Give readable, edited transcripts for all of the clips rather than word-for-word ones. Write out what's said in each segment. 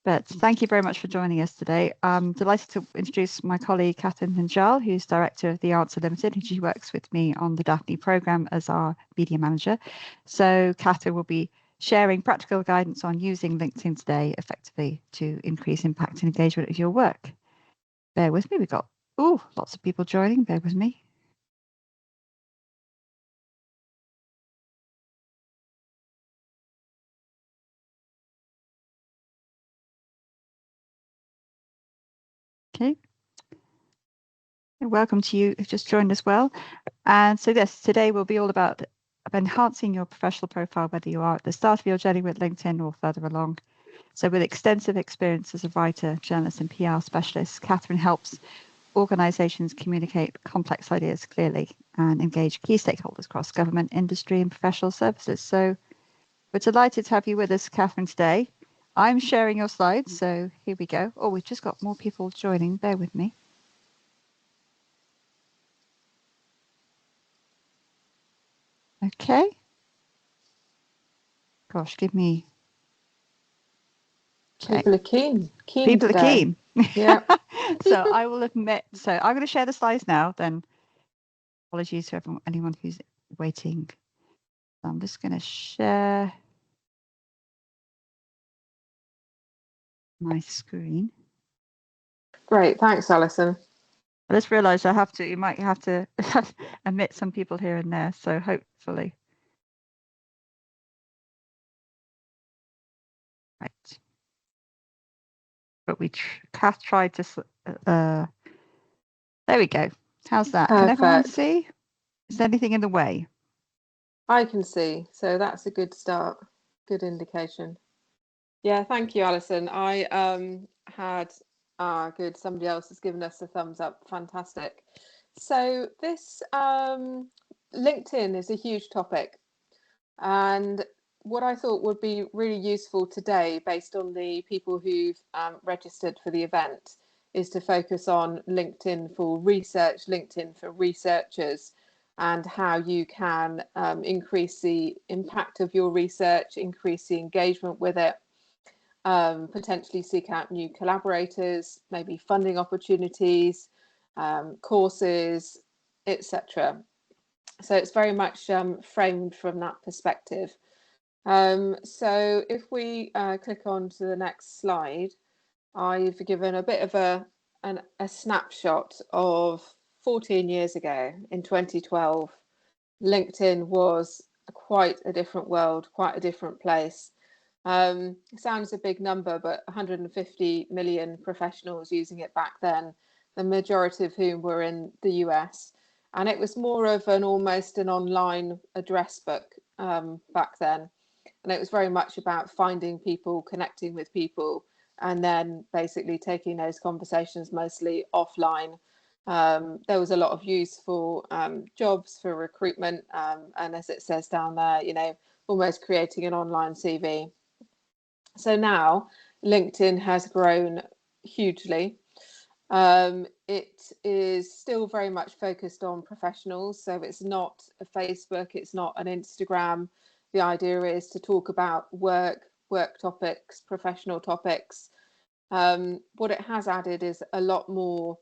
But thank you very much for joining us today. I'm delighted to introduce my colleague, Catherine Dhanjal, who's Director of The Answer Limited. She works with me on the DAFNI programme as our media manager. So Catherine will be sharing practical guidance on using LinkedIn today effectively to increase impact and engagement of your work. Bear with me, we've got lots of people joining. Bear with me. Okay. Welcome to you who've just joined as well. And so this today will be all about enhancing your professional profile, whether you are at the start of your journey with LinkedIn or further along. So with extensive experience as a writer, journalist and PR specialist, Catherine helps organisations communicate complex ideas clearly and engage key stakeholders across government, industry and professional services. So we're delighted to have you with us, Catherine, today. I'm sharing your slides, so here we go. Oh, we've just got more people joining. Bear with me. Okay. Gosh, give me. Okay. People are keen. People today. are keen. Yeah. So I will admit. So I'm going to share the slides now. Then apologies to anyone who's waiting. So I'm just going to share my screen. Great. Thanks, Alison. I just realised you might have to omit some people here and there. So hopefully. Right. But Kath tried to, there we go. How's that? Perfect. Can everyone see? Is there anything in the way? I can see. So that's a good start. Good indication. Yeah, thank you, Alison. I had, good, somebody else has given us a thumbs up. Fantastic. So this LinkedIn is a huge topic. And what I thought would be really useful today, based on the people who've registered for the event, is to focus on LinkedIn for research, LinkedIn for researchers, and how you can increase the impact of your research, increase the engagement with it, potentially seek out new collaborators, maybe funding opportunities, courses, etc. So it's very much framed from that perspective. So if we click on to the next slide, I've given a bit of a snapshot of 14 years ago in 2012. LinkedIn was quite a different world, quite a different place. It sounds a big number, but 150 million professionals using it back then, the majority of whom were in the US. And it was more of almost an online address book back then. And it was very much about finding people, connecting with people, and then basically taking those conversations mostly offline. There was a lot of use for jobs, for recruitment, and as it says down there, almost creating an online CV. So now LinkedIn has grown hugely. It is still very much focused on professionals. So it's not a Facebook, it's not an Instagram. The idea is to talk about work topics, professional topics. What it has added is a lot more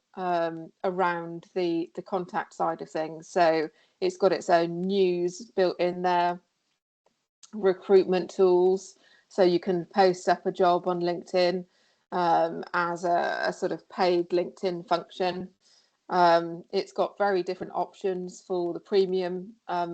around the contact side of things. So it's got its own news built in there, recruitment tools. So you can post up a job on LinkedIn as a sort of paid LinkedIn function. It's got very different options for the premium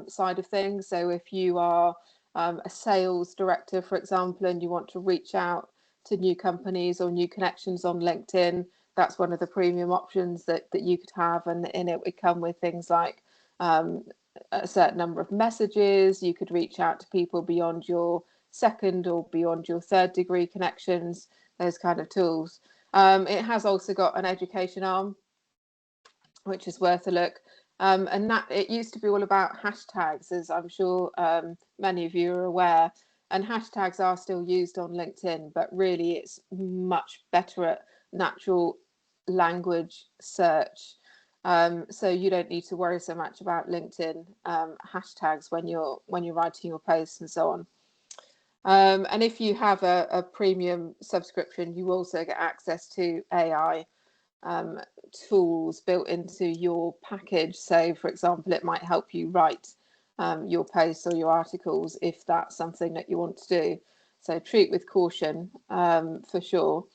side of things. So if you are a sales director, for example, and you want to reach out to new companies or new connections on LinkedIn, that's one of the premium options that you could have. And in it would come with things like a certain number of messages. You could reach out to people beyond your second or beyond your third degree connections, those kind of tools. It has also got an education arm, which is worth a look. And that it used to be all about hashtags, as I'm sure many of you are aware. And hashtags are still used on LinkedIn, but really it's much better at natural language search. So you don't need to worry so much about LinkedIn hashtags when you're writing your posts and so on. And if you have a premium subscription, you also get access to AI tools built into your package. So, for example, it might help you write your posts or your articles if that's something that you want to do. So treat with caution, for sure.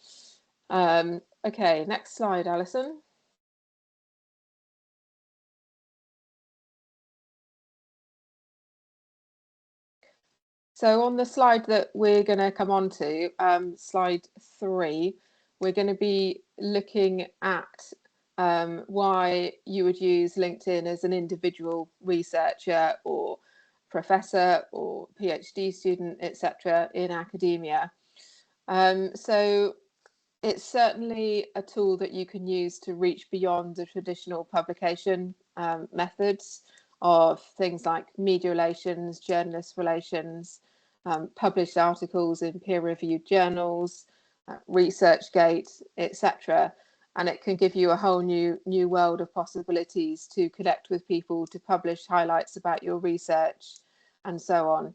Okay, next slide, Alison. So on the slide that we're going to come on to, slide 3, we're going to be looking at why you would use LinkedIn as an individual researcher or professor or PhD student, etc., in academia. So it's certainly a tool that you can use to reach beyond the traditional publication methods of things like media relations, journalist relations, published articles in peer-reviewed journals, ResearchGate, etc. And it can give you a whole new world of possibilities to connect with people, to publish highlights about your research, and so on.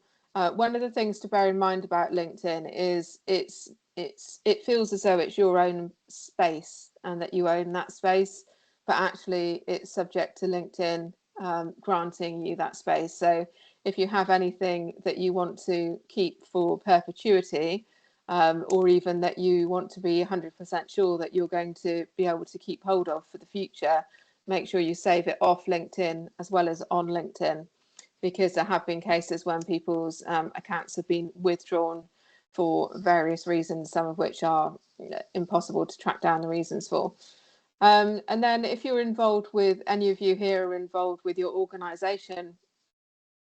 One of the things to bear in mind about LinkedIn is it feels as though it's your own space and that you own that space, but actually it's subject to LinkedIn granting you that space. So if you have anything that you want to keep for perpetuity, or even that you want to be 100% sure that you're going to be able to keep hold of for the future, make sure you save it off LinkedIn as well as on LinkedIn, because there have been cases when people's accounts have been withdrawn for various reasons, some of which are impossible to track down the reasons for. And then if you're involved with, any of you here are involved with your organisation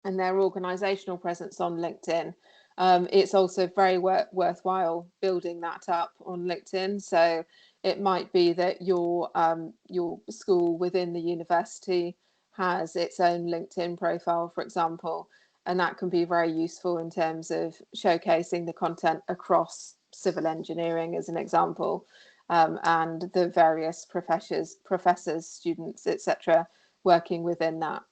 and their organisational presence on LinkedIn, it's also very worthwhile building that up on LinkedIn. So it might be that your school within the university has its own LinkedIn profile, for example, and that can be very useful in terms of showcasing the content across civil engineering, as an example, and the various professors, students, etc., working within that.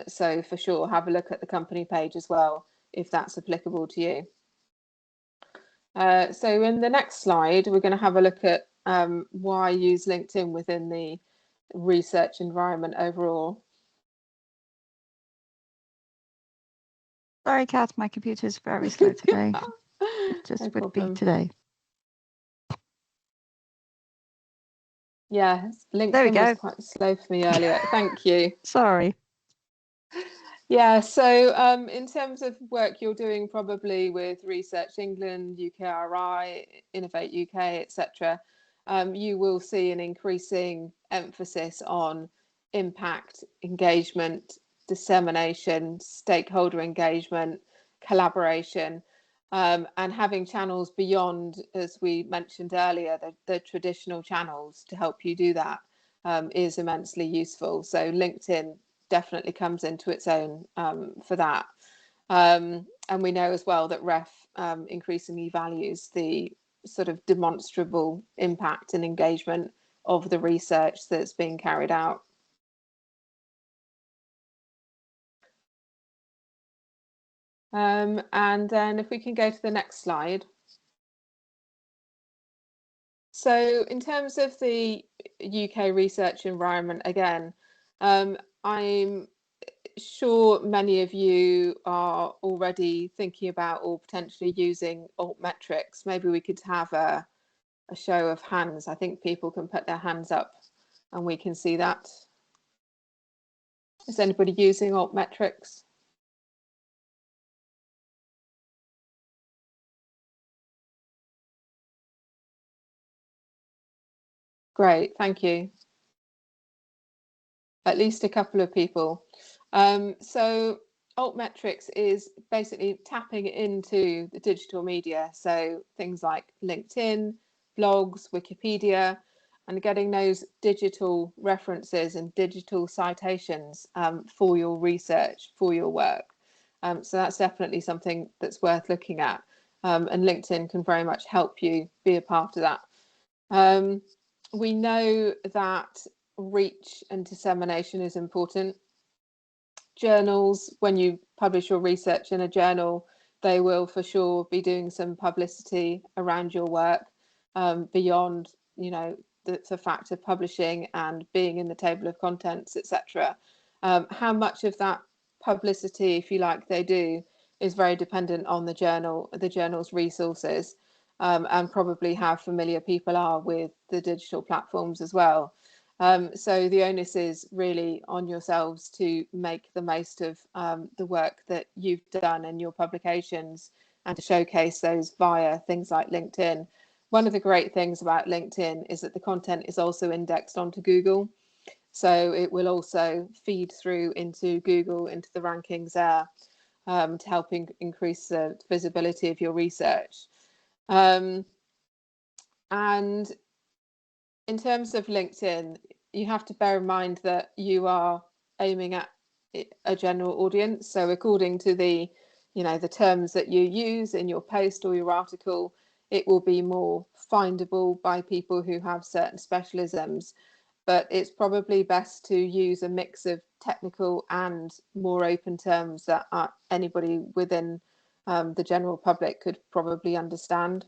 So for sure, have a look at the company page as well, if that's applicable to you. So in the next slide, we're going to have a look at why use LinkedIn within the research environment overall. Sorry, Kat, my computer is very slow today. It just No would be problem. today. Yeah, There we LinkedIn was go. quite slow for me earlier. Thank you. Sorry. Yeah, so in terms of work you're doing probably with Research England, UKRI, Innovate UK, etc., you will see an increasing emphasis on impact, engagement, dissemination, stakeholder engagement, collaboration, and having channels beyond, as we mentioned earlier, the traditional channels to help you do that is immensely useful. So LinkedIn definitely comes into its own for that. And we know as well that REF increasingly values the sort of demonstrable impact and engagement of the research that's being carried out. And then if we can go to the next slide. So in terms of the UK research environment, again, I'm sure many of you are already thinking about or potentially using altmetrics. Maybe we could have a show of hands. I think people can put their hands up and we can see that. Is anybody using altmetrics? Great, thank you. At least a couple of people. So altmetrics is basically tapping into the digital media. So things like LinkedIn, blogs, Wikipedia, and getting those digital references and digital citations for your research, for your work. So that's definitely something that's worth looking at. And LinkedIn can very much help you be a part of that. We know that reach and dissemination is important. Journals, when you publish your research in a journal, they will for sure be doing some publicity around your work, beyond, you know, the fact of publishing and being in the table of contents, etc. How much of that publicity, if you like, they do is very dependent on the journal's resources, and probably how familiar people are with the digital platforms as well. So the onus is really on yourselves to make the most of the work that you've done in your publications, and to showcase those via things like LinkedIn. One of the great things about LinkedIn is that the content is also indexed onto Google. So it will also feed through into Google, into the rankings there, to help increase the visibility of your research. And in terms of LinkedIn, you have to bear in mind that you are aiming at a general audience. So according to the, you know, the terms that you use in your post or your article, it will be more findable by people who have certain specialisms. But it's probably best to use a mix of technical and more open terms that anybody within the general public could probably understand,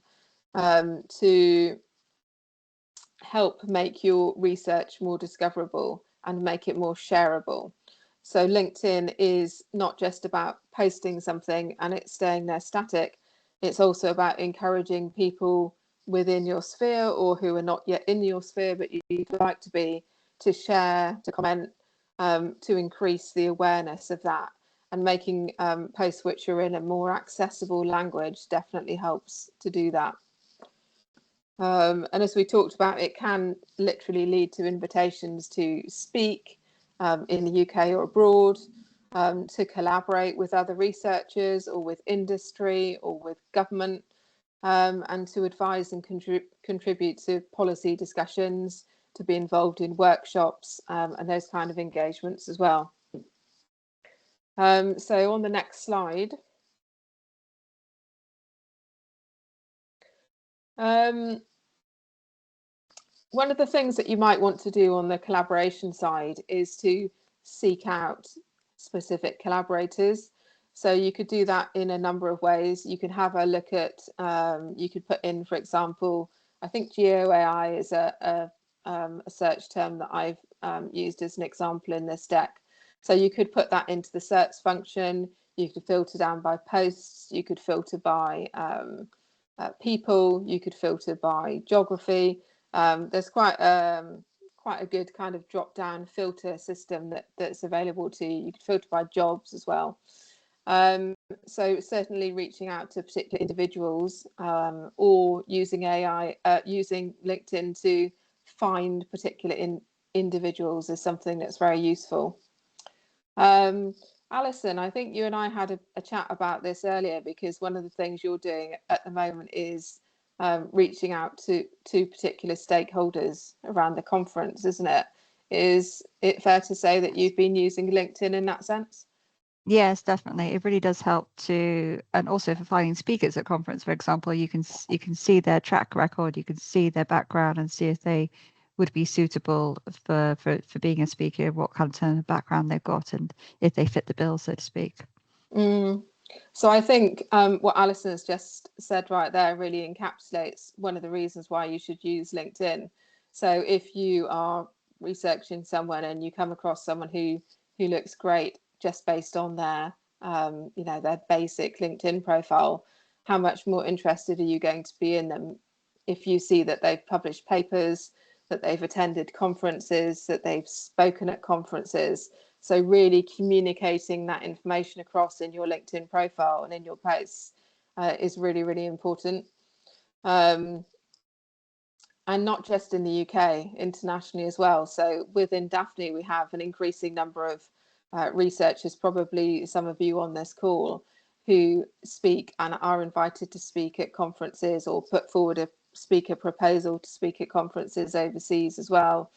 to help make your research more discoverable and make it more shareable. So LinkedIn is not just about posting something and it staying there static. It's also about encouraging people within your sphere, or who are not yet in your sphere but you'd like to be, to share, to comment, to increase the awareness of that. And making posts which are in a more accessible language definitely helps to do that. And as we talked about, it can literally lead to invitations to speak in the UK or abroad, to collaborate with other researchers or with industry or with government, and to advise and contribute to policy discussions, to be involved in workshops, and those kind of engagements as well. So on the next slide, one of the things that you might want to do on the collaboration side is to seek out specific collaborators. So you could do that in a number of ways. You could have a look at, you could put in, for example, I think GeoAI is a search term that I've used as an example in this deck. So you could put that into the search function. You could filter down by posts. You could filter by people. You could filter by geography. There's quite a good kind of drop down filter system that's available to you. You could filter by jobs as well. So certainly reaching out to particular individuals, or using AI, using LinkedIn to find particular individuals is something that's very useful. Alison, I think you and I had a chat about this earlier, because one of the things you're doing at the moment is reaching out to particular stakeholders around the conference, isn't it? Is it fair to say that you've been using LinkedIn in that sense? Yes, definitely. It really does help to, and also for finding speakers at conference, for example, you can see their track record, you can see their background and see if they would be suitable for being a speaker, what kind of background they've got, and if they fit the bill, so to speak. So I think what Alison has just said right there really encapsulates one of the reasons why you should use LinkedIn. So if you are researching someone and you come across someone who looks great just based on their you know, their basic LinkedIn profile, how much more interested are you going to be in them if you see that they've published papers, that they've attended conferences, that they've spoken at conferences? So really communicating that information across in your LinkedIn profile and in your posts is really, really important. And not just in the UK, internationally as well. So within DAFNI, we have an increasing number of researchers, probably some of you on this call, who speak and are invited to speak at conferences or put forward a speaker proposal to speak at conferences overseas as well.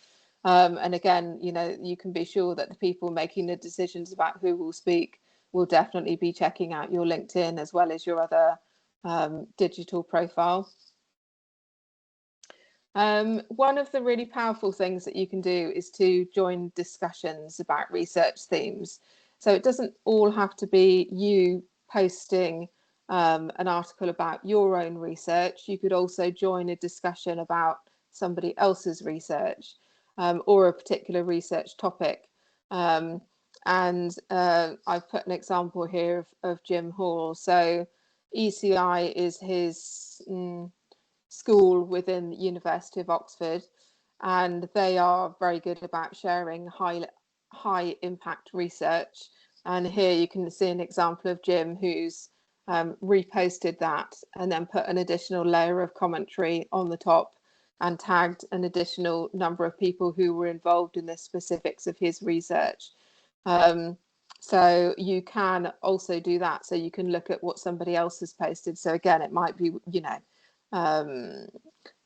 And again, you know, you can be sure that the people making the decisions about who will speak will definitely be checking out your LinkedIn as well as your other digital profile. One of the really powerful things that you can do is to join discussions about research themes. So it doesn't all have to be you posting an article about your own research. You could also join a discussion about somebody else's research, or a particular research topic. And I've put an example here of Jim Hall. So ECI is his school within the University of Oxford, and they are very good about sharing high impact research. And here you can see an example of Jim who's reposted that and then put an additional layer of commentary on the top and tagged an additional number of people who were involved in the specifics of his research. So you can also do that. So you can look at what somebody else has posted. So again, it might be, you know,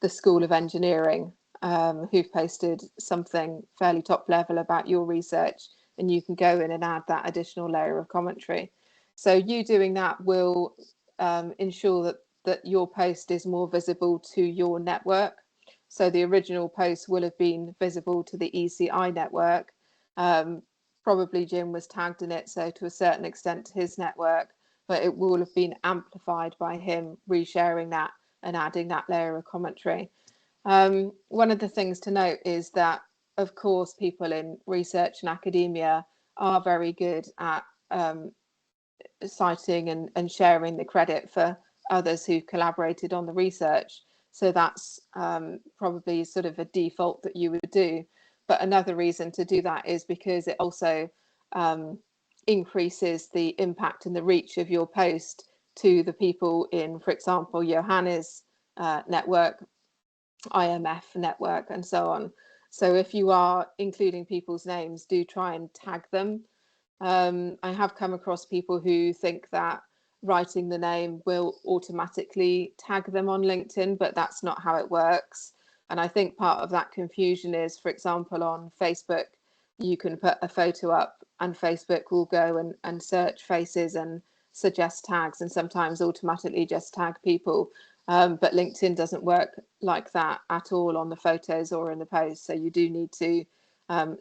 the School of Engineering who've posted something fairly top level about your research, and you can go in and add that additional layer of commentary. So you doing that will ensure that your post is more visible to your network. So the original post will have been visible to the ECI network. Probably Jim was tagged in it, so to a certain extent to his network, but it will have been amplified by him resharing that and adding that layer of commentary. One of the things to note is that, of course, people in research and academia are very good at citing and sharing the credit for others who collaborated on the research. So that's probably sort of a default that you would do. But another reason to do that is because it also increases the impact and the reach of your post to the people in, for example, Johanna's network, IMF network, and so on. So if you are including people's names, do try and tag them. I have come across people who think that writing the name will automatically tag them on LinkedIn, but that's not how it works. And I think part of that confusion is, for example, on Facebook, you can put a photo up and Facebook will go and search faces and suggest tags and sometimes automatically just tag people. But LinkedIn doesn't work like that at all on the photos or in the posts. So you do need to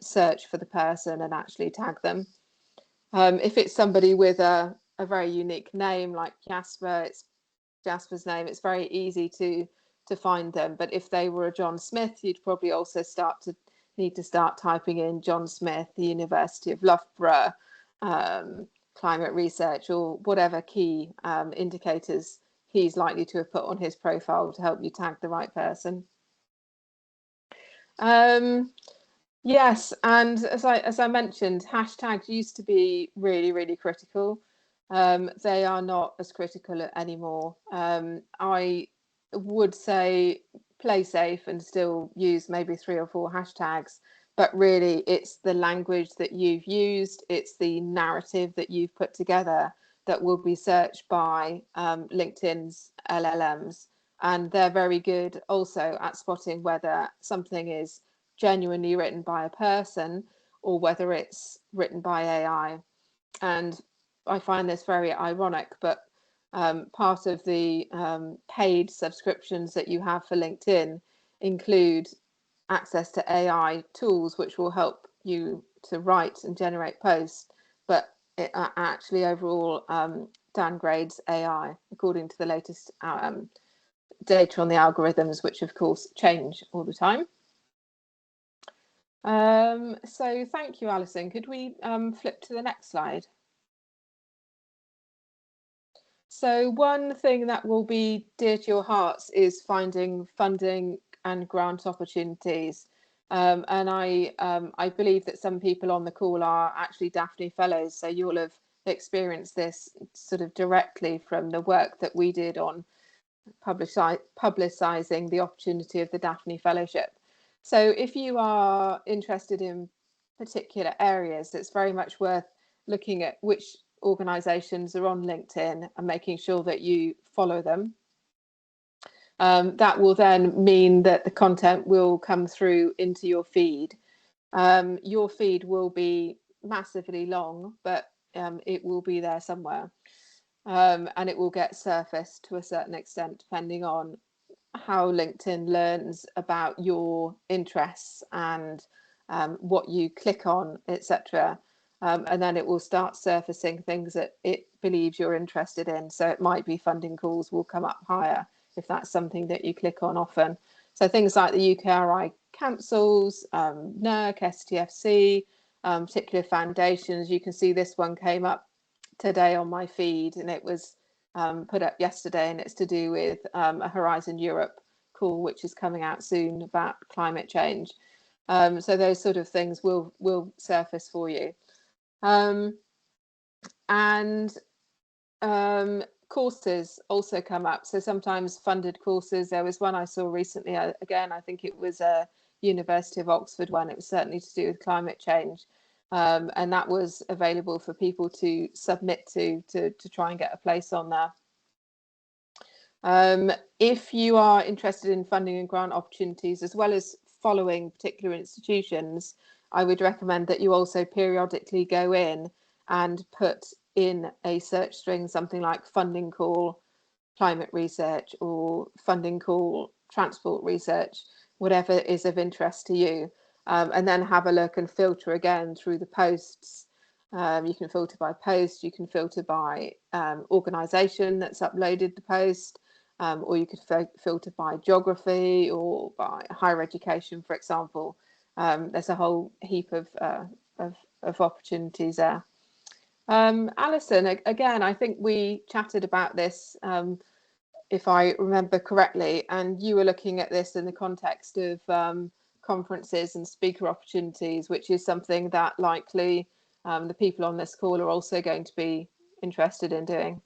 search for the person and actually tag them. If it's somebody with a very unique name like Jasper, it's Jasper's name, it's very easy to find them. But if they were a John Smith, you'd probably also need to start typing in John Smith, the University of Loughborough, climate research, or whatever key indicators he's likely to have put on his profile to help you tag the right person. Yes, and as I mentioned, hashtags used to be really critical. They are not as critical anymore. I would say play safe and still use maybe 3 or 4 hashtags, but really it's the language that you've used, it's the narrative that you've put together that will be searched by LinkedIn's LLMs. And they're very good also at spotting whether something is genuinely written by a person or whether it's written by AI. And I find this very ironic, but part of the paid subscriptions that you have for LinkedIn include access to AI tools which will help you to write and generate posts, but it actually overall downgrades AI according to the latest data on the algorithms, which of course change all the time. So thank you, Alison. Could we flip to the next slide? So one thing that will be dear to your hearts is finding funding and grant opportunities. And I believe that some people on the call are actually DAFNI fellows, so you'll have experienced this sort of directly from the work that we did on publicising the opportunity of the DAFNI Fellowship. So if you are interested in particular areas, it's very much worth looking at which organisations are on LinkedIn and making sure that you follow them. That will then mean that the content will come through into your feed. Your feed will be massively long, but it will be there somewhere. And it will get surfaced to a certain extent depending on how LinkedIn learns about your interests and what you click on, etc. And then it will start surfacing things that it believes you're interested in. So it might be funding calls will come up higher if that's something that you click on often. So things like the UKRI councils, NERC, STFC, particular foundations. You can see this one came up today on my feed, and it was put up yesterday, and it's to do with a Horizon Europe call which is coming out soon about climate change. So those sort of things will surface for you. And courses also come up. So sometimes funded courses. There was one I saw recently, again, I think it was a University of Oxford one. It was certainly to do with climate change. And that was available for people to submit to try and get a place on there. If you are interested in funding and grant opportunities, as well as following particular institutions, I would recommend that you also periodically go in and put in a search string, something like funding call climate research or funding call transport research, whatever is of interest to you, and then have a look and filter again through the posts. You can filter by post, you can filter by organisation that's uploaded the post, or you could filter by geography or by higher education, for example. There's a whole heap of opportunities there. Alison, again, I think we chatted about this, if I remember correctly, and you were looking at this in the context of conferences and speaker opportunities, which is something that likely the people on this call are also going to be interested in doing.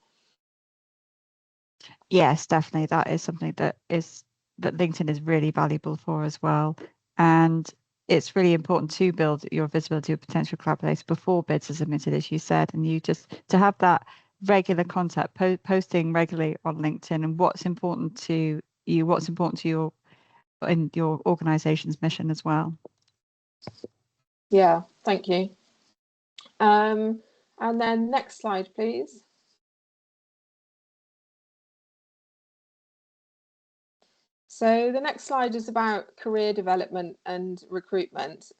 Yes, definitely. That is something that LinkedIn is really valuable for as well. And it's really important to build your visibility of potential collaborators before bids are submitted, as you said, and you just to have that regular contact, posting regularly on LinkedIn and what's important to you, what's important to your in your organization's mission as well. Yeah, thank you. And then next slide, please. So the next slide is about career development and recruitment.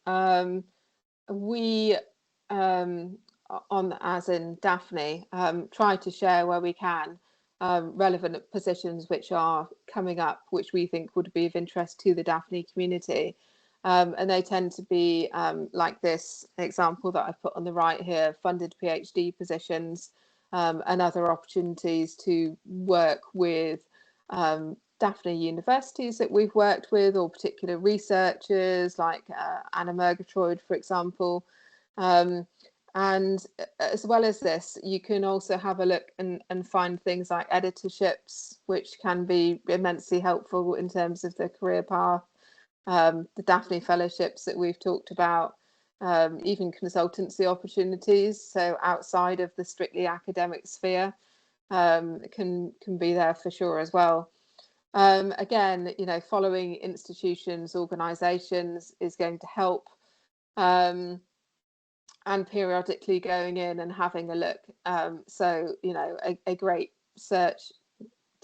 We, as in DAFNI, try to share where we can relevant positions which are coming up, which we think would be of interest to the DAFNI community. And they tend to be like this example that I've put on the right here, funded PhD positions and other opportunities to work with DAFNI universities that we've worked with, or particular researchers like Anna Murgatroyd, for example. And as well as this, you can also have a look and find things like editorships, which can be immensely helpful in terms of the career path. The DAFNI fellowships that we've talked about, even consultancy opportunities, so outside of the strictly academic sphere, can be there for sure as well. Again, you know, following institutions, organisations is going to help, and periodically going in and having a look. So, you know, a great search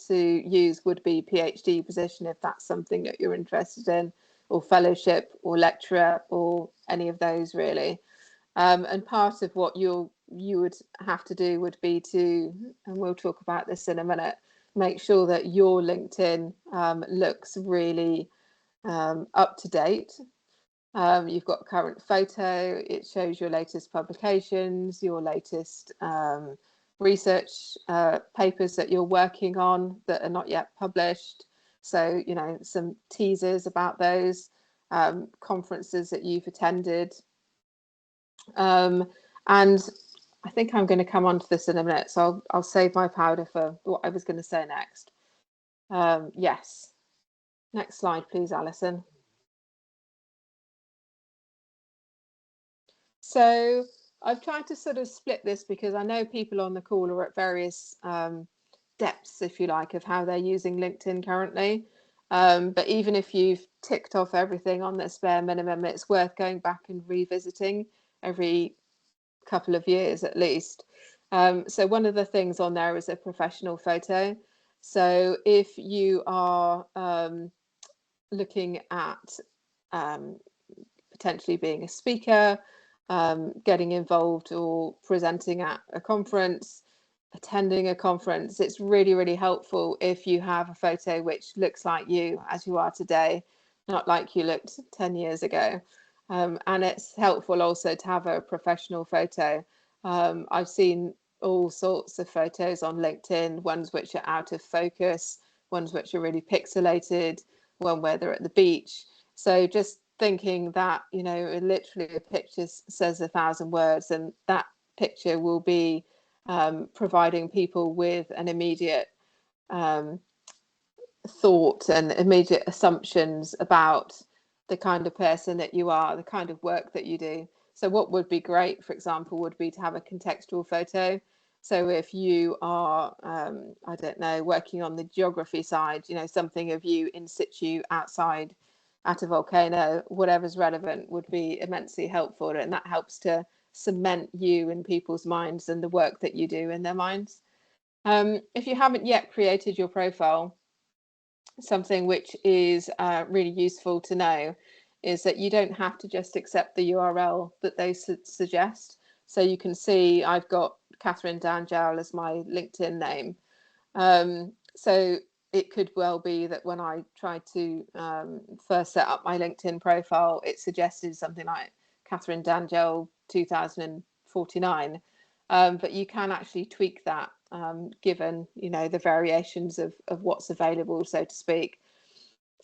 to use would be PhD position, if that's something that you're interested in, or fellowship or lecturer, or any of those really. And part of what you would have to do would be to, and we'll talk about this in a minute, make sure that your LinkedIn looks really up to date. You've got current photo, it shows your latest publications, your latest research papers that you're working on that are not yet published. So, you know, some teasers about those, conferences that you've attended. And I think I'm going to come on to this in a minute, so I'll save my powder for what I was going to say next. Yes. Next slide, please, Alison. So I've tried to sort of split this because I know people on the call are at various depths, if you like, of how they're using LinkedIn currently. But even if you've ticked off everything on the bare minimum, it's worth going back and revisiting every couple of years at least. So one of the things on there is a professional photo. So if you are looking at potentially being a speaker, getting involved or presenting at a conference, attending a conference, it's really, really helpful if you have a photo which looks like you as you are today, not like you looked 10 years ago. And it's helpful also to have a professional photo. I've seen all sorts of photos on LinkedIn, ones which are out of focus, ones which are really pixelated, one where they're at the beach. So just thinking that, you know, literally a picture says 1,000 words, and that picture will be providing people with an immediate thought and immediate assumptions about the kind of person that you are, the kind of work that you do. So what would be great, for example, would be to have a contextual photo. So if you are, I don't know, working on the geography side, you know, something of you in situ outside at a volcano, whatever's relevant would be immensely helpful. And that helps to cement you in people's minds and the work that you do in their minds. If you haven't yet created your profile, something which is really useful to know is that you don't have to just accept the URL that they suggest. So you can see I've got Catherine Dhanjal as my LinkedIn name. So it could well be that when I tried to first set up my LinkedIn profile, it suggested something like Catherine Dhanjal 2049. But you can actually tweak that given, you know, the variations of what's available, so to speak.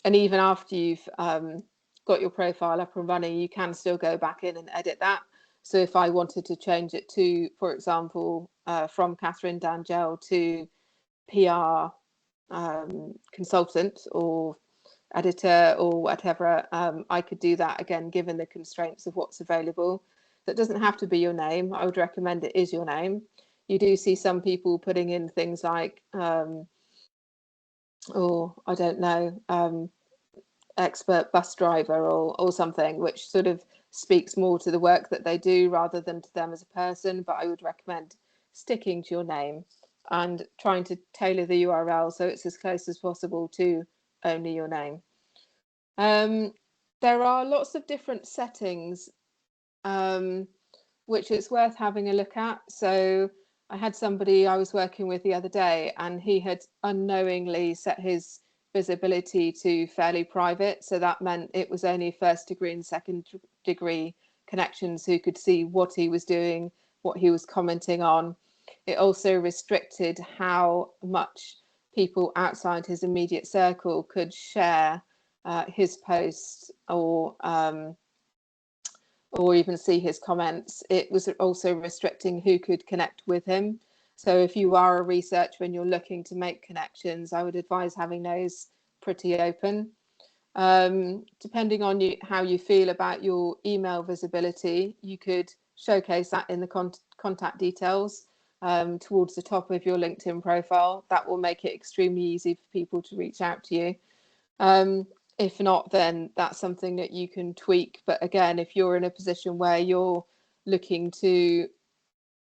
And even after you've got your profile up and running, you can still go back in and edit that. So if I wanted to change it to, for example, from Catherine Dhanjal to PR consultant or editor or whatever, I could do that again, given the constraints of what's available. That doesn't have to be your name. I would recommend it is your name. You do see some people putting in things like, or I don't know, expert bus driver or something, which sort of speaks more to the work that they do rather than to them as a person. But I would recommend sticking to your name and trying to tailor the URL so it's as close as possible to only your name. There are lots of different settings which it's worth having a look at. So I had somebody I was working with the other day, and he had unknowingly set his visibility to fairly private. So that meant it was only first degree and second degree connections who could see what he was doing, what he was commenting on. It also restricted how much people outside his immediate circle could share his posts or even see his comments. It was also restricting who could connect with him. So if you are a researcher and you're looking to make connections, I would advise having those pretty open. Depending on how you feel about your email visibility, you could showcase that in the contact details towards the top of your LinkedIn profile. That will make it extremely easy for people to reach out to you. If not, then that's something that you can tweak. But again, if you're in a position where you're looking to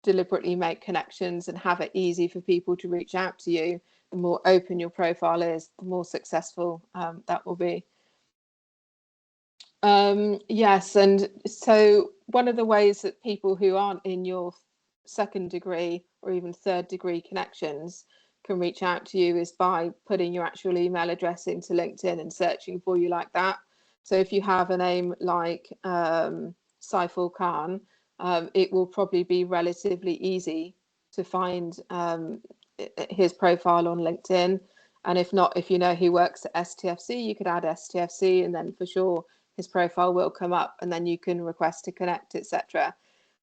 deliberately make connections and have it easy for people to reach out to you, the more open your profile is, the more successful that will be. Yes, and so one of the ways that people who aren't in your second degree or even third degree connections can reach out to you is by putting your actual email address into LinkedIn and searching for you like that. So if you have a name like Saiful Khan, it will probably be relatively easy to find his profile on LinkedIn. And if not, if you know he works at STFC, you could add STFC, and then for sure his profile will come up, and then you can request to connect, etc.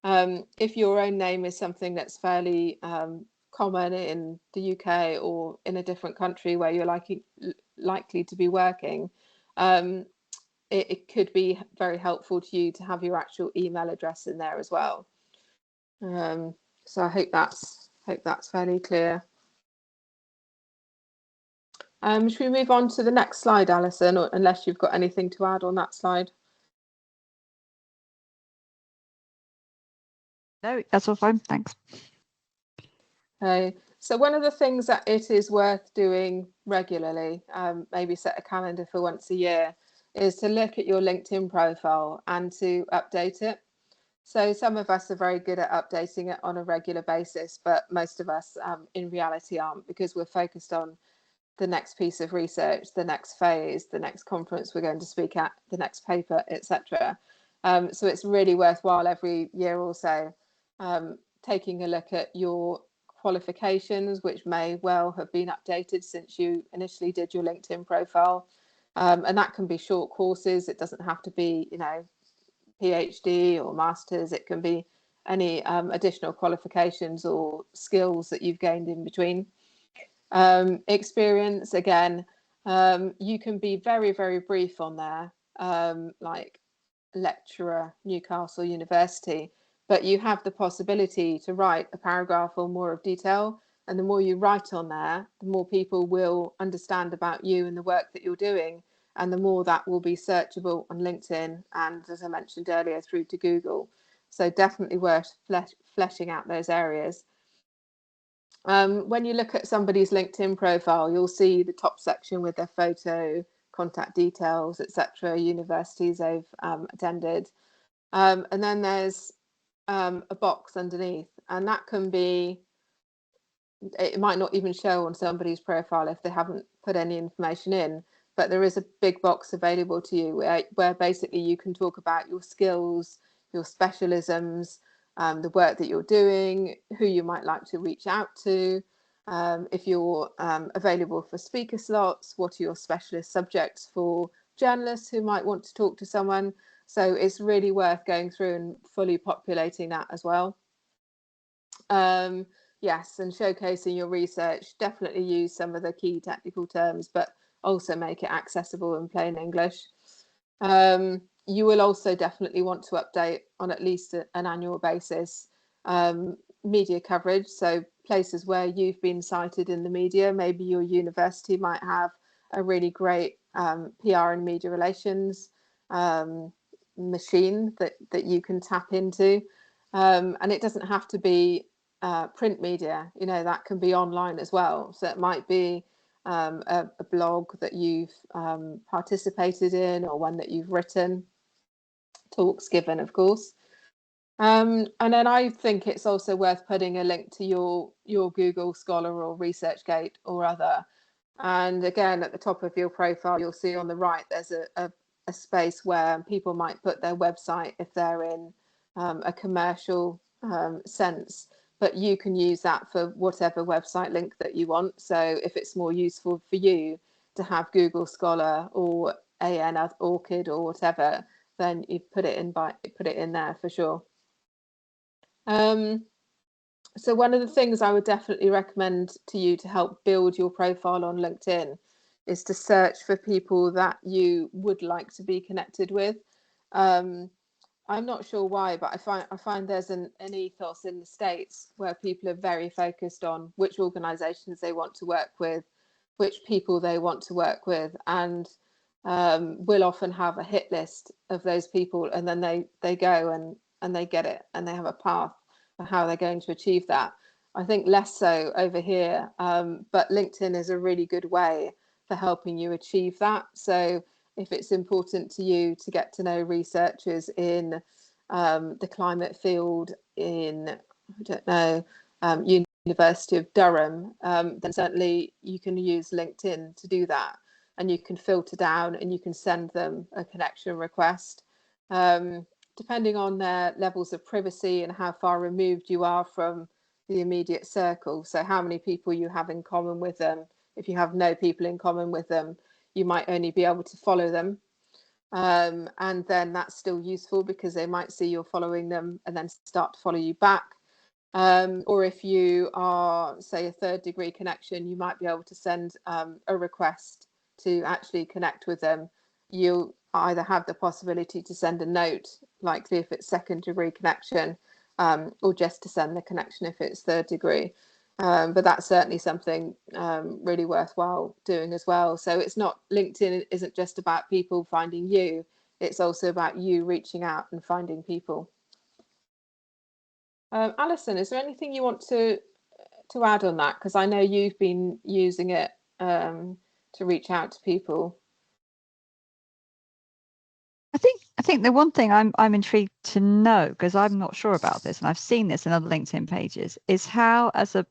If your own name is something that's fairly common in the UK or in a different country where you're likely to be working, it could be very helpful to you to have your actual email address in there as well. So I hope that's fairly clear. Should we move on to the next slide, Alison, or unless you've got anything to add on that slide? No, that's all fine. Thanks. Okay. So one of the things that it is worth doing regularly, maybe set a calendar for once a year, is to look at your LinkedIn profile and to update it. So some of us are very good at updating it on a regular basis, but most of us in reality aren't, because we're focused on the next piece of research, the next phase, the next conference we're going to speak at, the next paper, etc. So it's really worthwhile every year or so taking a look at your qualifications, which may well have been updated since you initially did your LinkedIn profile. And that can be short courses. It doesn't have to be, you know, PhD or masters. It can be any additional qualifications or skills that you've gained in between. Experience, again, you can be very, very brief on there, like lecturer, Newcastle University, but you have the possibility to write a paragraph or more of detail. And the more you write on there, the more people will understand about you and the work that you're doing. And the more that will be searchable on LinkedIn and, as I mentioned earlier, through to Google. So definitely worth fleshing out those areas. When you look at somebody's LinkedIn profile, you'll see the top section with their photo, contact details, etc., universities they've attended. And then there's a box underneath, and that can be, it might not even show on somebody's profile if they haven't put any information in, but there is a big box available to you where basically you can talk about your skills, your specialisms, the work that you're doing, who you might like to reach out to, if you're available for speaker slots, what are your specialist subjects for journalists who might want to talk to someone. So it's really worth going through and fully populating that as well. Yes, and showcasing your research. Definitely use some of the key technical terms, but also make it accessible in plain English. You will also definitely want to update on at least an annual basis media coverage. So places where you've been cited in the media, maybe your university might have a really great PR and media relations machine that you can tap into. And it doesn't have to be print media, you know, that can be online as well. So it might be a blog that you've participated in, or one that you've written, talks given, of course. And then I think it's also worth putting a link to your Google Scholar or ResearchGate or other. And again, at the top of your profile, you'll see on the right, there's a space where people might put their website if they're in a commercial sense, but you can use that for whatever website link that you want. So if it's more useful for you to have Google Scholar or AN Orchid or whatever, then you put it in there for sure. So one of the things I would definitely recommend to you to help build your profile on LinkedIn is to search for people that you would like to be connected with. I'm not sure why, but I find there's an ethos in the States where people are very focused on which organizations they want to work with, which people they want to work with, and will often have a hit list of those people, and then they go and they get it, and they have a path for how they're going to achieve that. I think less so over here, but LinkedIn is a really good way for helping you achieve that. So if it's important to you to get to know researchers in the climate field in, I don't know, University of Durham, then certainly you can use LinkedIn to do that. And you can filter down and you can send them a connection request. Depending on their levels of privacy and how far removed you are from the immediate circle. So how many people you have in common with them. If you have no people in common with them, you might only be able to follow them. And then that's still useful because they might see you're following them and then start to follow you back. Or if you are, say, a third degree connection, you might be able to send a request to actually connect with them. You'll either have the possibility to send a note, likely if it's second degree connection, or just to send the connection if it's third degree. But that's certainly something really worthwhile doing as well. So it's not, LinkedIn isn't just about people finding you, it's also about you reaching out and finding people. Alison, is there anything you want to add on that? Because I know you've been using it to reach out to people. I think I think the one thing I'm intrigued to know, because I'm not sure about this, and I've seen this in other LinkedIn pages, is how, as a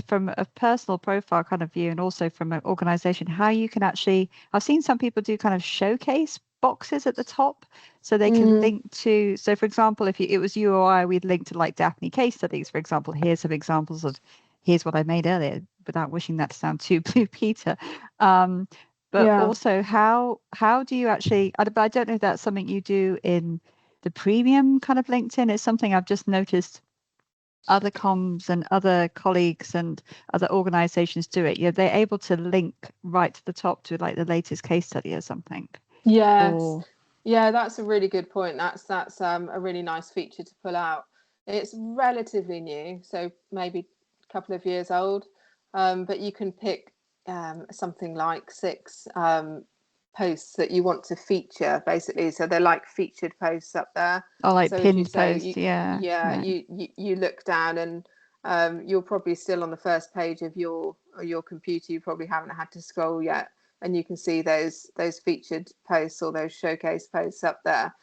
from a personal profile kind of view, and also from an organization, how you can actually. I've seen some people do kind of showcase boxes at the top, so they can link to. So, for example, if it was you or I, we'd link to like DAFNI case studies. For example, here's some examples of here's what I made earlier, without wishing that to sound too Blue Peter. But Yeah. also, how do you actually? But I don't know if that's something you do in the premium kind of LinkedIn. It's something I've just noticed other comms and other colleagues and other organizations do it. Yeah, they're able to link right to the top to like the latest case study or something. Yes. Or Yeah, that's a really good point. That's a really nice feature to pull out. It's relatively new, so maybe a couple of years old, but you can pick something like 6 posts that you want to feature, basically. So they're like featured posts up there. like So as you pinned say, posts. Yeah. yeah, Right. you look down and you're probably still on the first page of your computer. You probably haven't had to scroll yet, and you can see those featured posts or those showcase posts up there.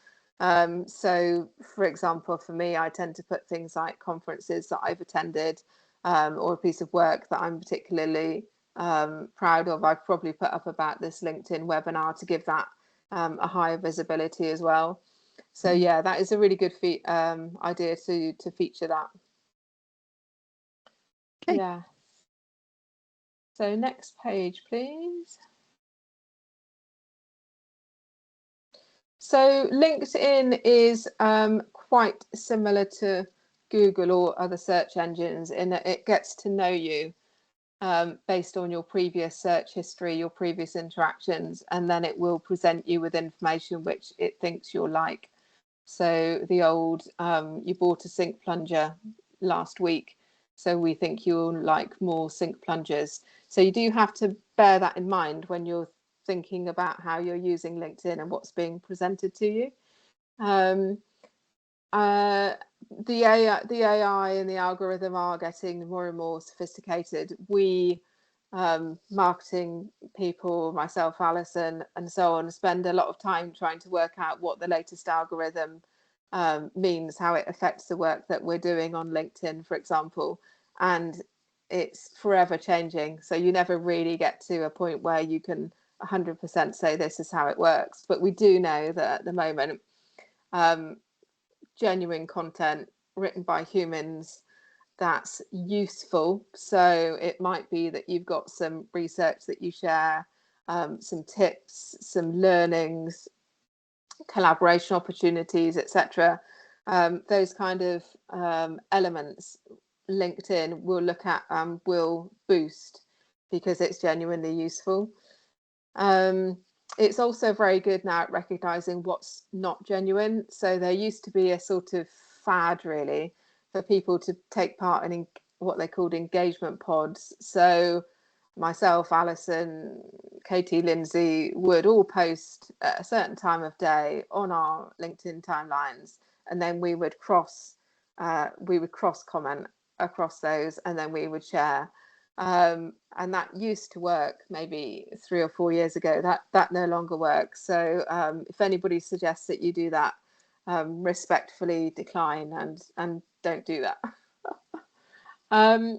So, for example, for me, I tend to put things like conferences that I've attended, or a piece of work that I'm particularly proud of. I've probably put up about this LinkedIn webinar to give that a higher visibility as well. So yeah, that is a really good idea to feature that. Okay. Yeah. So next page, please. So LinkedIn is quite similar to Google or other search engines in that it gets to know you based on your previous search history, your previous interactions, and then it will present you with information which it thinks you'll like. So the old, you bought a sink plunger last week, so we think you'll like more sink plungers. So you do have to bear that in mind when you're thinking about how you're using LinkedIn and what's being presented to you. Um, the AI and the algorithm are getting more and more sophisticated. We marketing people, myself, Alison, and so on, spend a lot of time trying to work out what the latest algorithm means, how it affects the work that we're doing on LinkedIn, for example. And it's forever changing. So you never really get to a point where you can 100% say this is how it works. But we do know that at the moment, genuine content written by humans that's useful. So it might be that you've got some research that you share, some tips, some learnings, collaboration opportunities, etc. Those kind of elements LinkedIn will look at and will boost because it's genuinely useful. It's also very good now at recognizing what's not genuine. So there used to be a sort of fad, really, for people to take part in what they called engagement pods. So myself, Alison, Katie, Lindsay would all post at a certain time of day on our LinkedIn timelines, and then we would cross comment across those, and then we would share. And that used to work maybe 3 or 4 years ago. That no longer works. So if anybody suggests that you do that, respectfully decline and don't do that.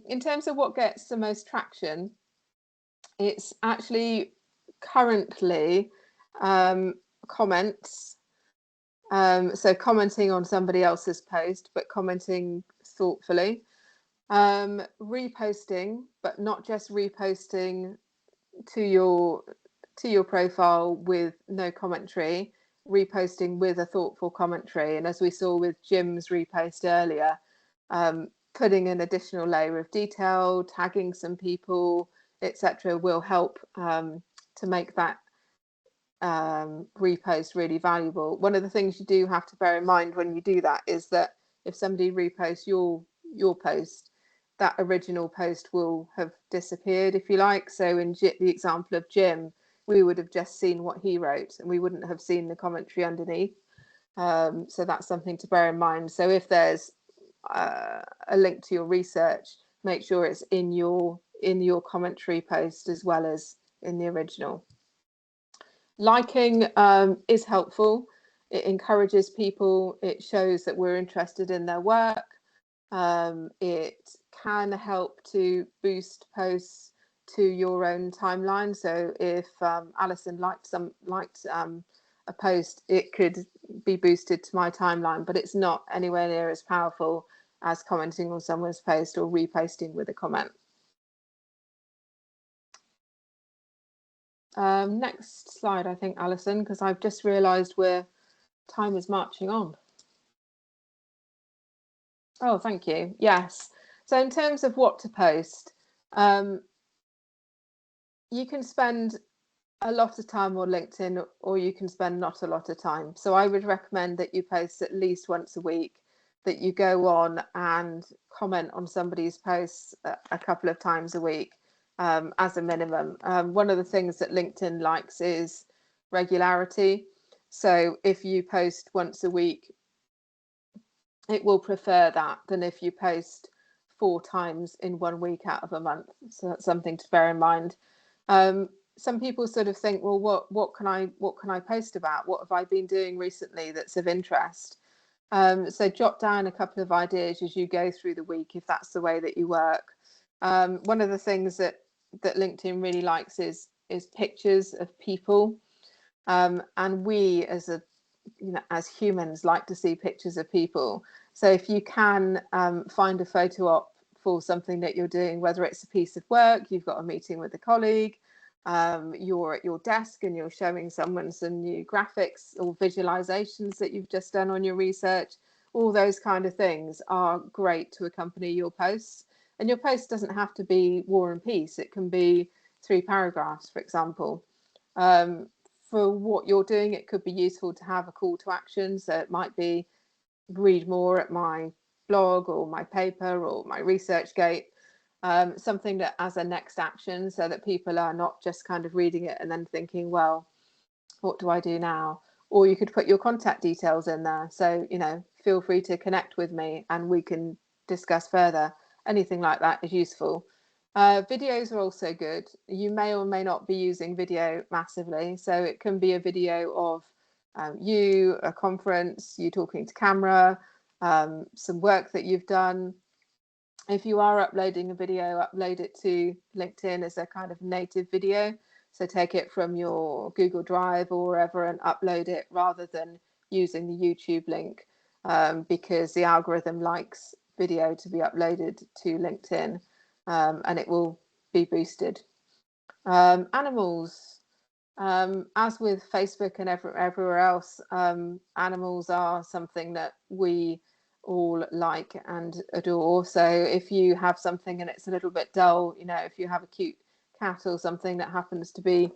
In terms of what gets the most traction, it's actually currently comments. So commenting on somebody else's post, but commenting thoughtfully. Reposting, but not just reposting to your profile with no commentary, reposting with a thoughtful commentary. And as we saw with Jim's repost earlier, putting an additional layer of detail, tagging some people, etc., will help to make that repost really valuable. One of the things you do have to bear in mind when you do that is that if somebody reposts your post, that original post will have disappeared, if you like. So in the example of Jim, we would have just seen what he wrote and we wouldn't have seen the commentary underneath. So that's something to bear in mind. So if there's a link to your research, make sure it's in your commentary post as well as in the original. Liking is helpful. It encourages people. It shows that we're interested in their work. It can help to boost posts to your own timeline. So if Alison liked a post, it could be boosted to my timeline, but it's not anywhere near as powerful as commenting on someone's post or reposting with a comment. Next slide, I think, Alison, because I've just realised time is marching on. Oh, thank you. Yes. So in terms of what to post, you can spend a lot of time on LinkedIn, or you can spend not a lot of time. So I would recommend that you post at least once a week, that you go on and comment on somebody's posts a couple of times a week as a minimum. One of the things that LinkedIn likes is regularity. So if you post once a week, it will prefer that than if you post 4 times in 1 week out of a month. So that's something to bear in mind. Some people sort of think, well, what can I post about? What have I been doing recently that's of interest? So jot down a couple of ideas as you go through the week, if that's the way that you work. One of the things that LinkedIn really likes is pictures of people, and we as humans like to see pictures of people. So if you can find a photo op for something that you're doing, whether it's a piece of work, you've got a meeting with a colleague, you're at your desk and you're showing someone some new graphics or visualizations that you've just done on your research, all those kind of things are great to accompany your posts. And your post doesn't have to be War and Peace. It can be 3 paragraphs, for example. For what you're doing, it could be useful to have a call to action. So it might be read more at my blog or my paper or my ResearchGate, something that as a next action, so that people are not just kind of reading it and then thinking, well, what do I do now? Or you could put your contact details in there. So, feel free to connect with me and we can discuss further. Anything like that is useful. Videos are also good. You may or may not be using video massively. So it can be a video of you, a conference, you talking to camera, some work that you've done. If you are uploading a video, upload it to LinkedIn as a kind of native video. So take it from your Google Drive or wherever and upload it rather than using the YouTube link, because the algorithm likes video to be uploaded to LinkedIn, and it will be boosted. Animals, as with Facebook and everywhere else, animals are something that we all like and adore. So if you have something and it's a little bit dull, if you have a cute cat or something that happens to be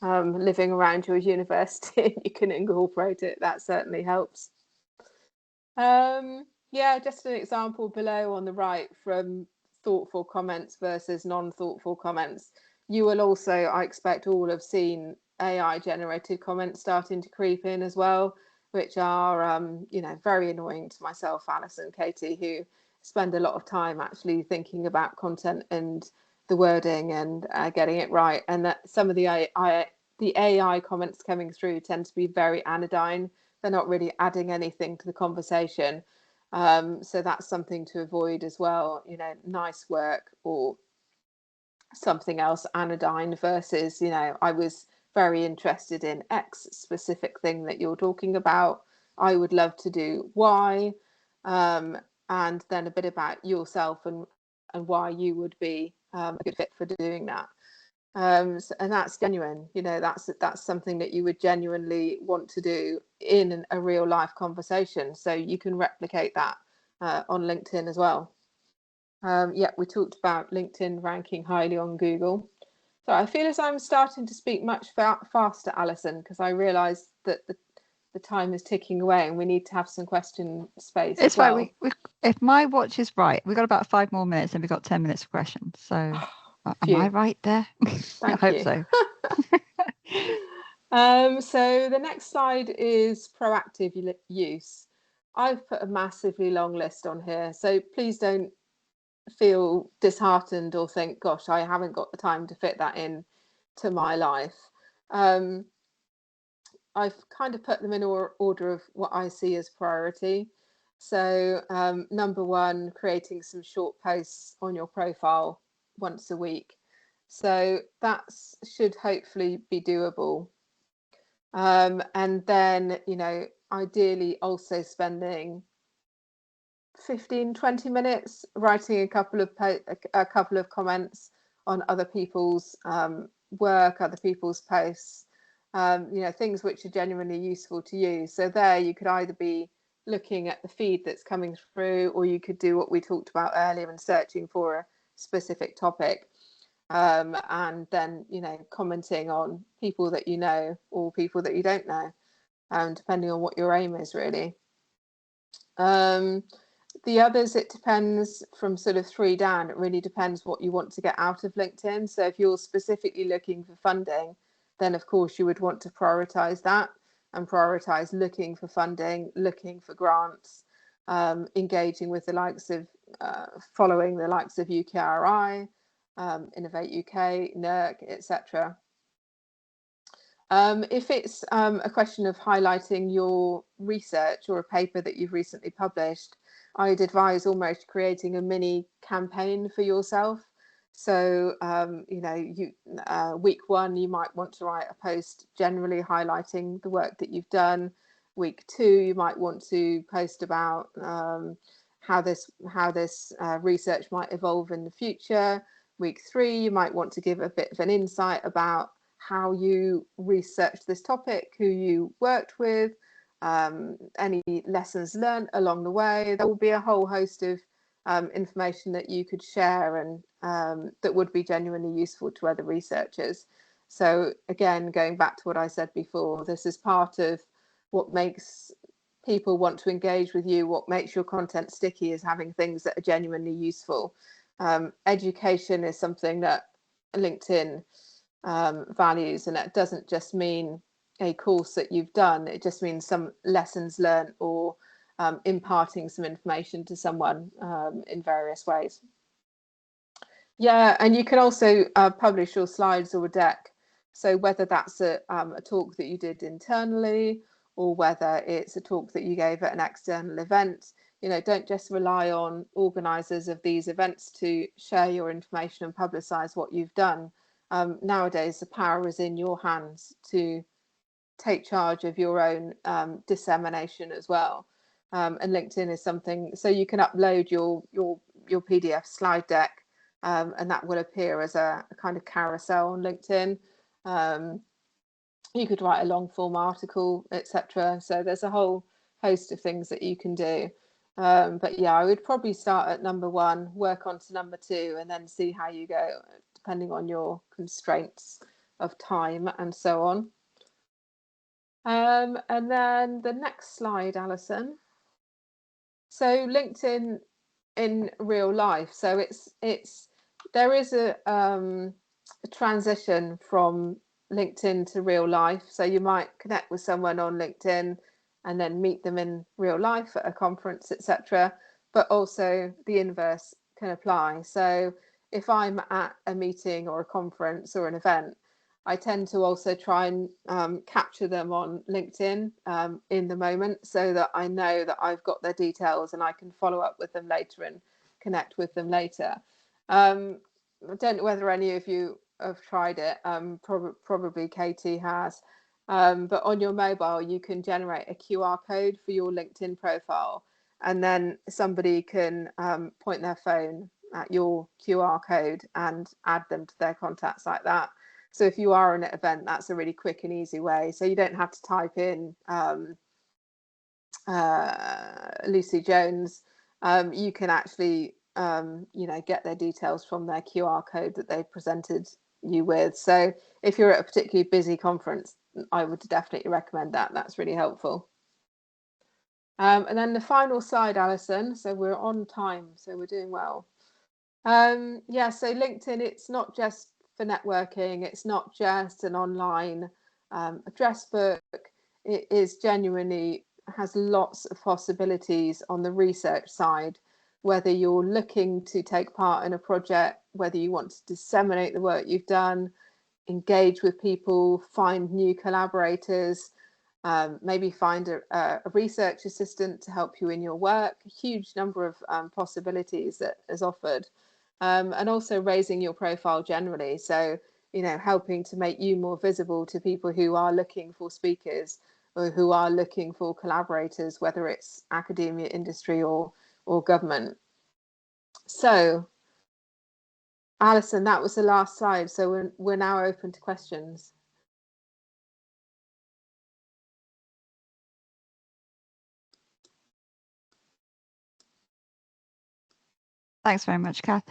living around your university, you can incorporate it. That certainly helps. Yeah, just an example below on the right from thoughtful comments versus non-thoughtful comments. You will also, I expect, all have seen AI generated comments starting to creep in as well, which are, very annoying to myself, Alice and Katie, who spend a lot of time actually thinking about content and the wording and getting it right. And that some of the AI comments coming through tend to be very anodyne. They're not really adding anything to the conversation. So that's something to avoid as well. Nice work or something else anodyne versus, I was very interested in X specific thing that you're talking about. I would love to do Y, and then a bit about yourself and why you would be a good fit for doing that. And that's genuine. That's something that you would genuinely want to do in a real life conversation. So you can replicate that on LinkedIn as well. We talked about LinkedIn ranking highly on Google. So I feel as I'm starting to speak much faster, Alison, because I realise that the time is ticking away and we need to have some question space It's as well. right. If my watch is right, we've got about 5 more minutes and we've got 10 minutes for questions. So am I right there? I hope so. So the next slide is proactive use. I've put a massively long list on here, so please don't feel disheartened or think, gosh, I haven't got the time to fit that in to my life. I've kind of put them in order of what I see as priority. So number one, creating some short posts on your profile once a week. So that should hopefully be doable. And then, you know, ideally also spending 15-20 minutes writing a couple of comments on other people's work, other people's posts, you know, things which are genuinely useful to you. So there you could either be looking at the feed that's coming through, or you could do what we talked about earlier and searching for a specific topic, and then, you know, commenting on people that you know or people that you don't know, depending on what your aim is, really. The others, it depends from sort of 3 down. It really depends what you want to get out of LinkedIn. So if you're specifically looking for funding, then of course you would want to prioritize that and prioritize looking for funding, looking for grants, engaging with the likes of, following the likes of UKRI, Innovate UK, NERC, etc. If it's a question of highlighting your research or a paper that you've recently published, I'd advise almost creating a mini campaign for yourself. So, you know, week 1, you might want to write a post generally highlighting the work that you've done. Week 2, you might want to post about how this research might evolve in the future. Week 3, you might want to give a bit of an insight about how you researched this topic, who you worked with, any lessons learned along the way. There will be a whole host of information that you could share and that would be genuinely useful to other researchers. So again, going back to what I said before, this is part of what makes people want to engage with you, what makes your content sticky, is having things that are genuinely useful. Education is something that LinkedIn values, and that doesn't just mean a course that you've done, it just means some lessons learned or imparting some information to someone in various ways. Yeah, and you can also publish your slides or a deck. So whether that's a talk that you did internally, or whether it's a talk that you gave at an external event, you know, don't just rely on organisers of these events to share your information and publicise what you've done. Nowadays, the power is in your hands to take charge of your own dissemination as well. And LinkedIn is something, so you can upload your PDF slide deck, and that will appear as a kind of carousel on LinkedIn. You could write a long form article, etc. So there's a whole host of things that you can do. But yeah, I would probably start at number 1, work on to number 2, and then see how you go, depending on your constraints of time and so on. And then the next slide, Alison. So LinkedIn in real life. So there is a transition from LinkedIn to real life. So you might connect with someone on LinkedIn and then meet them in real life at a conference, etc. But also the inverse can apply. So if I'm at a meeting or a conference or an event, I tend to also try and capture them on LinkedIn in the moment, so that I know that I've got their details and I can follow up with them later and connect with them later. I don't know whether any of you have tried it. Probably Katie has. But on your mobile, you can generate a QR code for your LinkedIn profile, and then somebody can point their phone at your QR code and add them to their contacts like that. So if you are in an event, that's a really quick and easy way. So you don't have to type in Lucy Jones. You can actually, you know, get their details from their QR code that they presented you with. So if you're at a particularly busy conference, I would definitely recommend that. That's really helpful. And then the final slide, Alison. So we're on time, so we're doing well. Yeah, so LinkedIn, it's not just for networking, it's not just an online address book. It is genuinely has lots of possibilities on the research side, whether you're looking to take part in a project, whether you want to disseminate the work you've done, engage with people, find new collaborators, maybe find a research assistant to help you in your work. A huge number of possibilities that is offered, and also raising your profile generally. So, helping to make you more visible to people who are looking for speakers or who are looking for collaborators, whether it's academia, industry, or government. So, Alison, that was the last slide. So we're now open to questions. Thanks very much, Kath.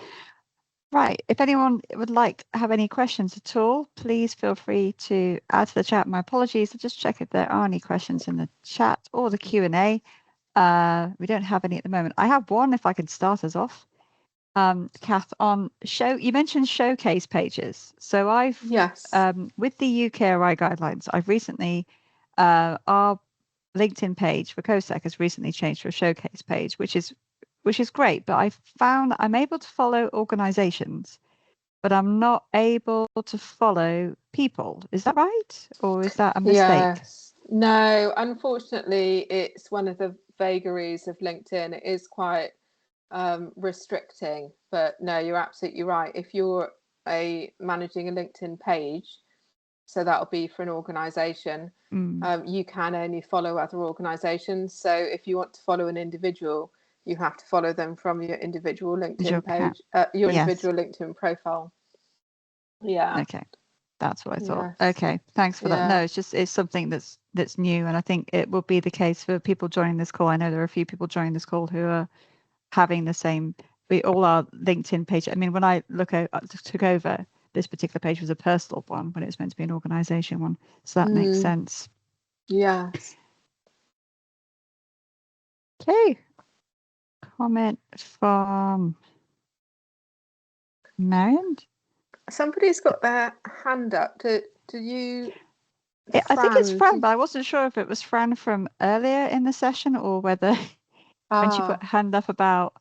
Right, if anyone would like to have any questions at all, please feel free to add to the chat. My apologies, I'll just check if there are any questions in the chat or the Q&A. We don't have any at the moment. I have one, if I can start us off. Kath, on you mentioned showcase pages. So I've, Yes. with the UKRI guidelines, I've recently, our LinkedIn page for COSAC has recently changed to a showcase page, which is great, but I found I'm able to follow organizations, but I'm not able to follow people. Is that right? Or is that a mistake? Yes. No, unfortunately, it's one of the vagaries of LinkedIn. It is quite restricting, but no, you're absolutely right. If you're managing a LinkedIn page, so that'll be for an organization, you can only follow other organizations. So if you want to follow an individual, you have to follow them from your individual LinkedIn page, your individual LinkedIn profile. Yeah. Okay. That's what I thought. Yes. Okay. Thanks for that. No, it's something that's new. And I think it will be the case for people joining this call. I know there are a few people joining this call who are having the same, all our LinkedIn page. I mean, when I took over, this particular page was a personal one when it was meant to be an organization one. So that makes sense. Yes. Okay. Comment from Marion. Somebody's got their hand up. Do you? I think it's Fran, but I wasn't sure if it was Fran from earlier in the session or whether when she put hand up about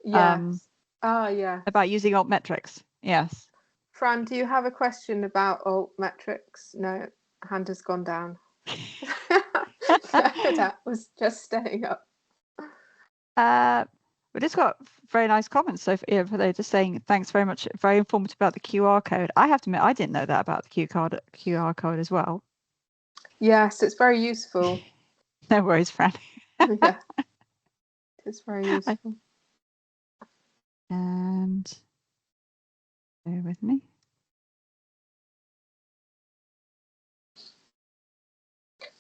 yes. About using altmetrics. Yes. Fran, do you have a question about altmetrics? No, hand has gone down. That was just staying up. We just got very nice comments. So they're just saying thanks very much. Very informative about the QR code. I have to admit, I didn't know that about the QR code as well. Yes, it's very useful. No worries, Fran. Yeah, it's very useful. And bear with me.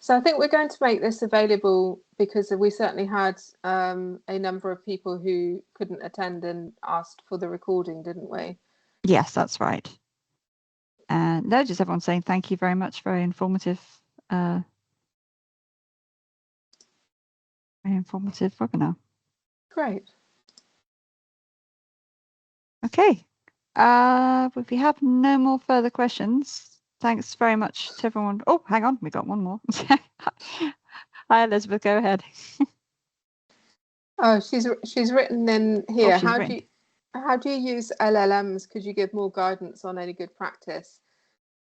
So I think we're going to make this available because we certainly had a number of people who couldn't attend and asked for the recording, didn't we? Yes, that's right. And no, just everyone saying thank you very much. Very informative. Very informative webinar. Great. Okay. If we have no more further questions, thanks very much to everyone. Oh, hang on, we got one more. Hi, Elizabeth, go ahead. Oh, she's written in here. How do you use LLMs? Could you give more guidance on any good practice?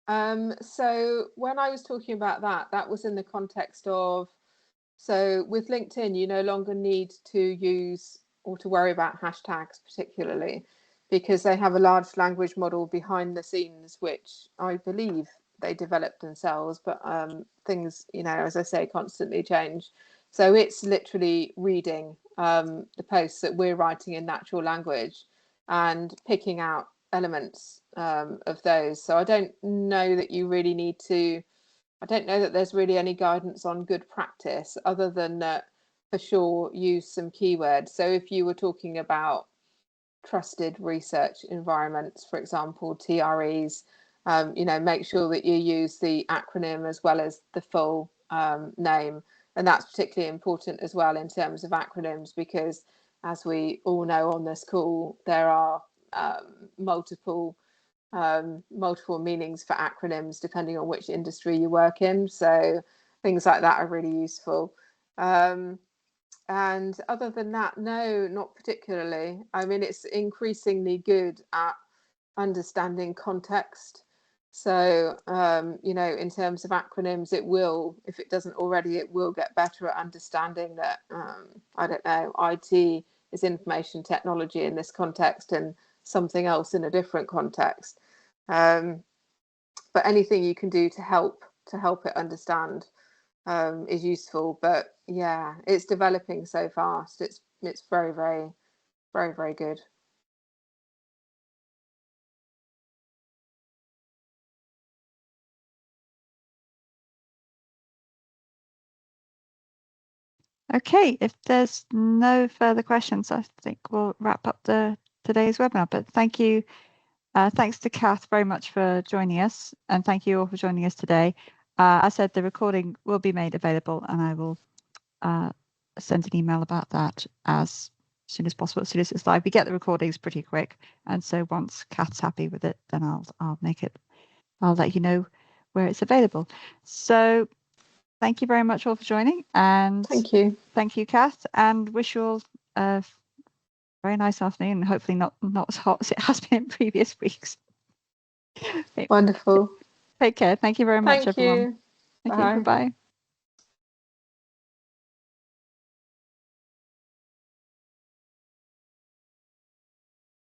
So when I was talking about that was in the context of, so with LinkedIn, you no longer need to use or to worry about hashtags particularly, because they have a large language model behind the scenes, which I believe they developed themselves, but things, as I say, constantly change. So it's literally reading the posts that we're writing in natural language and picking out elements of those. So I don't know that you really need to, I don't know that there's really any guidance on good practice other than that for sure use some keywords. So if you were talking about trusted research environments, for example, TREs, make sure that you use the acronym as well as the full name. And that's particularly important as well in terms of acronyms, because as we all know on this call, there are multiple meanings for acronyms depending on which industry you work in. So things like that are really useful. And other than that, no, not particularly. I mean, it's increasingly good at understanding context. So, you know, in terms of acronyms, it will, if it doesn't already, it will get better at understanding that, I don't know, IT is information technology in this context and something else in a different context. But anything you can do to help it understand is useful. But yeah, it's developing so fast. It's very, very, very, very good. Okay, if there's no further questions, I think we'll wrap up today's webinar. But thank you. Thanks to Kath very much for joining us, and thank you all for joining us today. As I said, the recording will be made available, and I will send an email about that as soon as possible, as soon as it's live. We get the recordings pretty quick, and so once Kath's happy with it, then I'll make it. I'll let you know where it's available. So thank you very much all for joining, and Thank you, Kath, and wish you all a very nice afternoon, and hopefully not as hot as it has been in previous weeks. Wonderful. Take care. Thank you very much, Thank everyone. you. Thank you. Bye. Bye-bye.